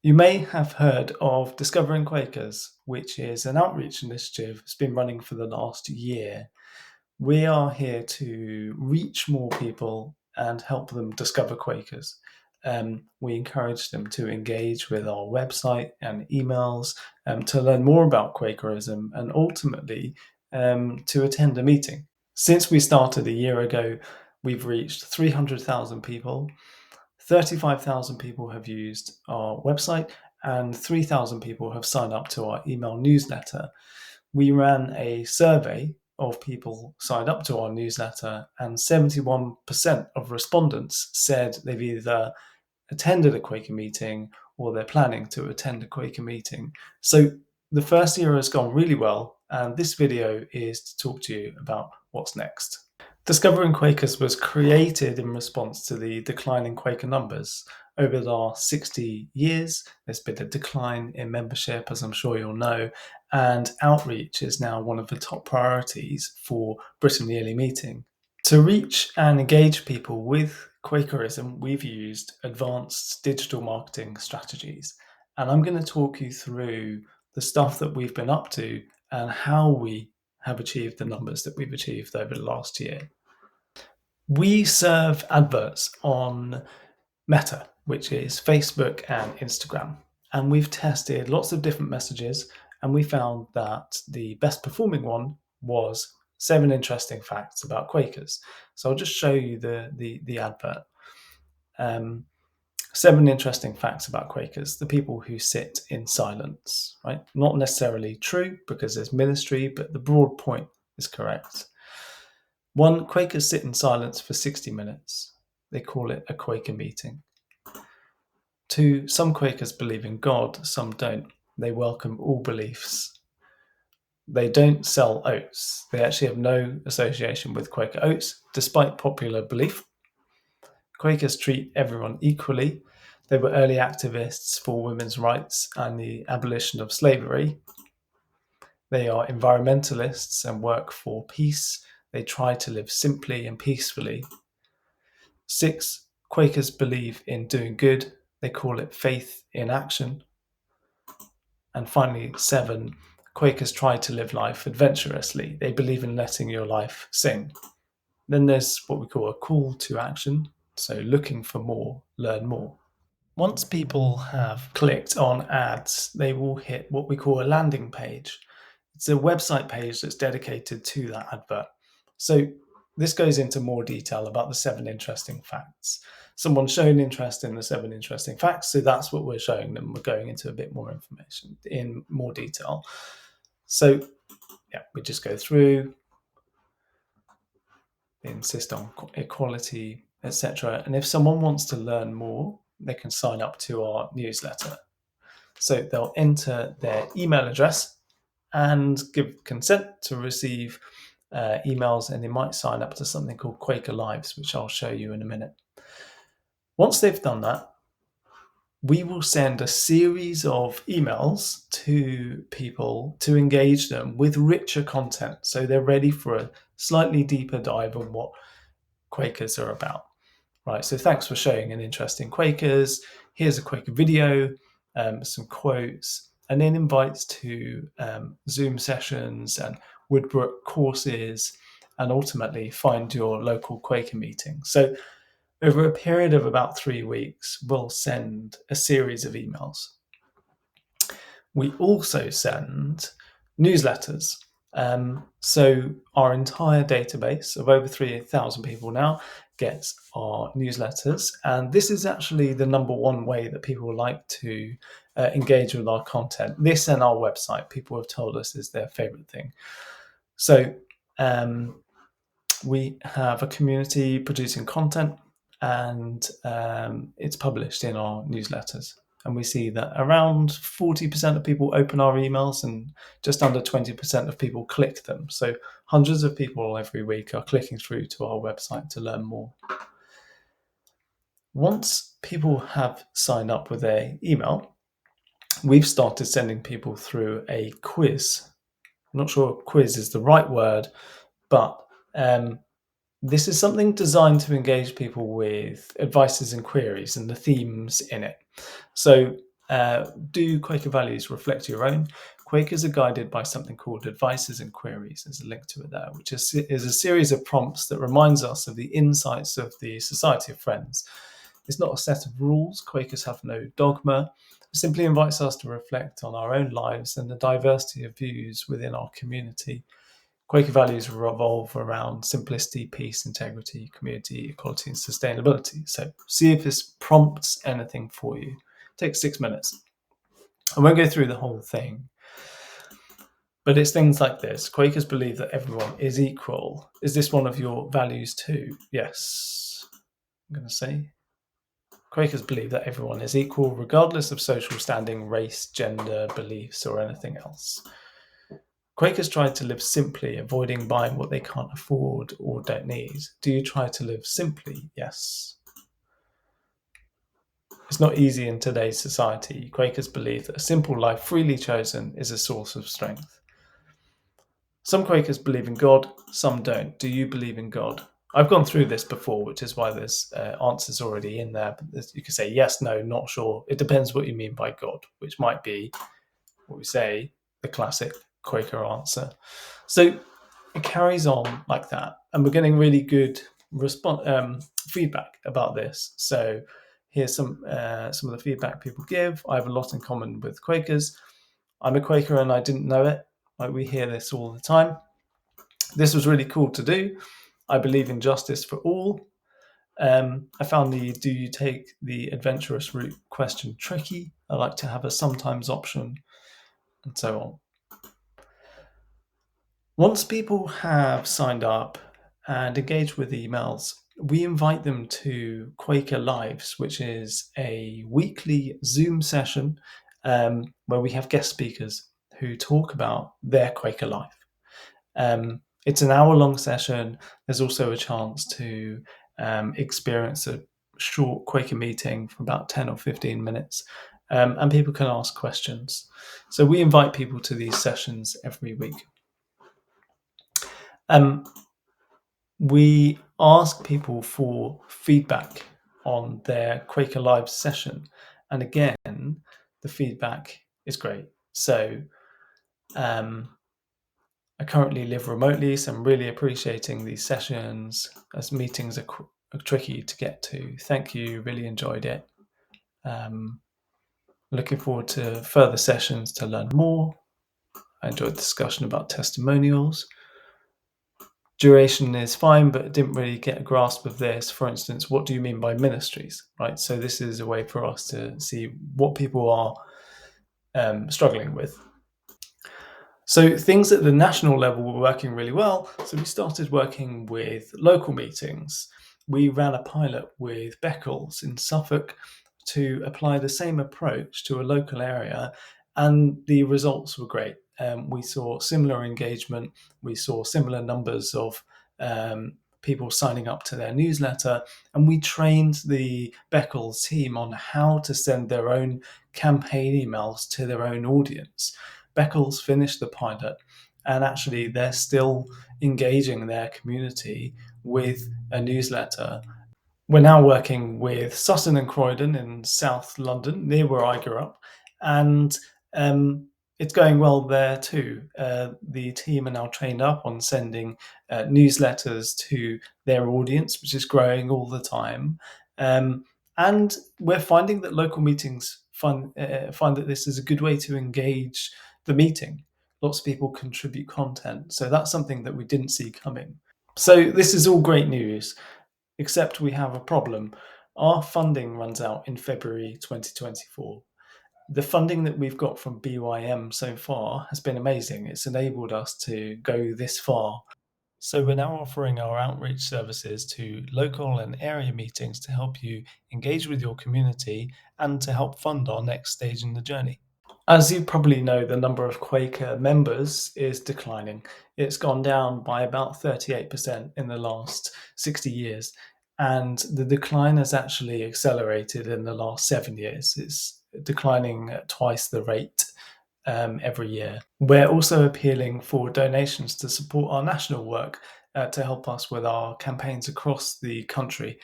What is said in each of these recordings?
You may have heard of Discovering Quakers, which is an outreach initiative that's been running for the last year. We are here to reach more people and help them discover Quakers. We encourage them to engage with our website and emails to learn more about Quakerism and ultimately to attend a meeting. Since we started a year ago, we've reached 300,000 people. 35,000 people have used our website and 3,000 people have signed up to our email newsletter. We ran a survey of people signed up to our newsletter, and 71% of respondents said they've either attended a Quaker meeting or they're planning to attend a Quaker meeting. So the first year has gone really well, and this video is to talk to you about what's next. Discovering Quakers was created in response to the decline in Quaker numbers. Over the last 60 years, there's been a decline in membership, as I'm sure you'll know, and outreach is now one of the top priorities for Britain Yearly Meeting. To reach and engage people with Quakerism, we've used advanced digital marketing strategies. And I'm going to talk you through the stuff that we've been up to and how we have achieved the numbers that we've achieved over the last year. We serve adverts on Meta, which is Facebook and Instagram. And we've tested lots of different messages, and we found that the best performing one was 7 interesting facts about Quakers. So I'll just show you the advert. 7 interesting facts about Quakers, the people who sit in silence, right? Not necessarily true because there's ministry, but the broad point is correct. 1, Quakers sit in silence for 60 minutes. They call it a Quaker meeting. 2, some Quakers believe in God, some don't. They welcome all beliefs. They don't sell oats. They actually have no association with Quaker oats, despite popular belief. Quakers treat everyone equally. They were early activists for women's rights and the abolition of slavery. They are environmentalists and work for peace. They try to live simply and peacefully. 6, Quakers believe in doing good. They call it faith in action. And finally, 7, Quakers try to live life adventurously. They believe in letting your life sing. Then there's what we call a call to action. So looking for more, learn more. Once people have clicked on ads, they will hit what we call a landing page. It's a website page that's dedicated to that advert. So this goes into more detail about the 7 interesting facts. Someone's shown interest in the 7 interesting facts, so that's what we're showing them. We're going into a bit more information in more detail. So yeah, we just go through, they insist on equality, etc. And if someone wants to learn more, they can sign up to our newsletter. So they'll enter their email address and give consent to receive emails, and they might sign up to something called Quaker Lives, which I'll show you in a minute. Once they've done that, we will send a series of emails to people to engage them with richer content, so they're ready for a slightly deeper dive on what Quakers are about. Right, so thanks for showing an interest in Quakers. Here's a Quaker video, some quotes, and then invites to Zoom sessions and Woodbrook courses, and ultimately find your local Quaker meeting. So over a period of about 3 weeks, we'll send a series of emails. We also send newsletters. So our entire database of over 3,000 people now gets our newsletters, and this is actually the number one way that people like to engage with our content. This and our website, people have told us, is their favorite thing. So we have a community producing content, and it's published in our newsletters. And we see that around 40% of people open our emails and just under 20% of people click them. So hundreds of people every week are clicking through to our website to learn more. Once people have signed up with their email, we've started sending people through a quiz. I'm not sure quiz is the right word, but this is something designed to engage people with advices and queries and the themes in it. So Do Quaker values reflect your own? Quakers are guided by something called advices and queries. There's a link to it there, which is a series of prompts that reminds us of the insights of the Society of Friends. It's not a set of rules. Quakers have no dogma. It simply invites us to reflect on our own lives and the diversity of views within our community. Quaker values revolve around simplicity, peace, integrity, community, equality, and sustainability. So see if this prompts anything for you. It takes 6 minutes. I won't go through the whole thing, but it's things like this. Quakers believe that everyone is equal. Is this one of your values too? Yes. I'm going to say Quakers believe that everyone is equal, regardless of social standing, race, gender, beliefs, or anything else. Quakers try to live simply, avoiding buying what they can't afford or don't need. Do you try to live simply? Yes. It's not easy in today's society. Quakers believe that a simple life freely chosen is a source of strength. Some Quakers believe in God, some don't. Do you believe in God? I've gone through this before, which is why there's answers already in there. But you can say yes, no, not sure. It depends what you mean by God, which might be what we say, the classic Quaker answer. So it carries on like that, and we're getting really good feedback about this. So here's some of the feedback people give. I have a lot in common with Quakers. I'm a Quaker and I didn't know it. Like, we hear this all the time. This was really cool to do. I believe in justice for all. I found the "do you take the adventurous route" question tricky. I like to have a sometimes option, and so on. Once people have signed up and engaged with emails, we invite them to Quaker Lives, which is a weekly Zoom session where we have guest speakers who talk about their Quaker life. It's an hour-long session. There's also a chance to experience a short Quaker meeting for about 10 or 15 minutes, and people can ask questions. So we invite people to these sessions every week. We ask people for feedback on their Quaker Live session. And again, the feedback is great. So I currently live remotely, so I'm really appreciating these sessions, as meetings are tricky to get to. Thank you, really enjoyed it. Looking forward to further sessions to learn more. I enjoyed the discussion about testimonials. Duration is fine, but didn't really get a grasp of this. For instance, what do you mean by ministries, right? So this is a way for us to see what people are struggling with. So things at the national level were working really well. So we started working with local meetings. We ran a pilot with Beccles in Suffolk to apply the same approach to a local area, and the results were great. We saw similar engagement. We saw similar numbers of people signing up to their newsletter, and we trained the Beccles team on how to send their own campaign emails to their own audience. Beccles finished the pilot, and actually they're still engaging their community with a newsletter. We're now working with Sutton and Croydon in South London, near where I grew up, and it's going well there too. The team are now trained up on sending newsletters to their audience, which is growing all the time. And we're finding that local meetings find that this is a good way to engage the meeting. Lots of people contribute content, so that's something that we didn't see coming. So this is all great news, except we have a problem. Our funding runs out in February 2024. The funding that we've got from BYM so far has been amazing. It's enabled us to go this far. So we're now offering our outreach services to local and area meetings to help you engage with your community and to help fund our next stage in the journey. As you probably know, the number of Quaker members is declining. It's gone down by about 38% in the last 60 years, and the decline has actually accelerated in the last 7 years. It's declining at twice the rate every year. We're also appealing for donations to support our national work to help us with our campaigns across the country.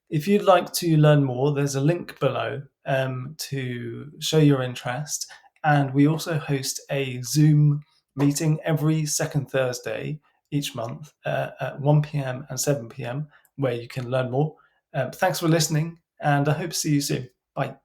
If you'd like to learn more, there's a link below to show your interest. And we also host a Zoom meeting every second Thursday each month at 1 p.m. and 7 p.m., where you can learn more. Thanks for listening, and I hope to see you soon. Bye.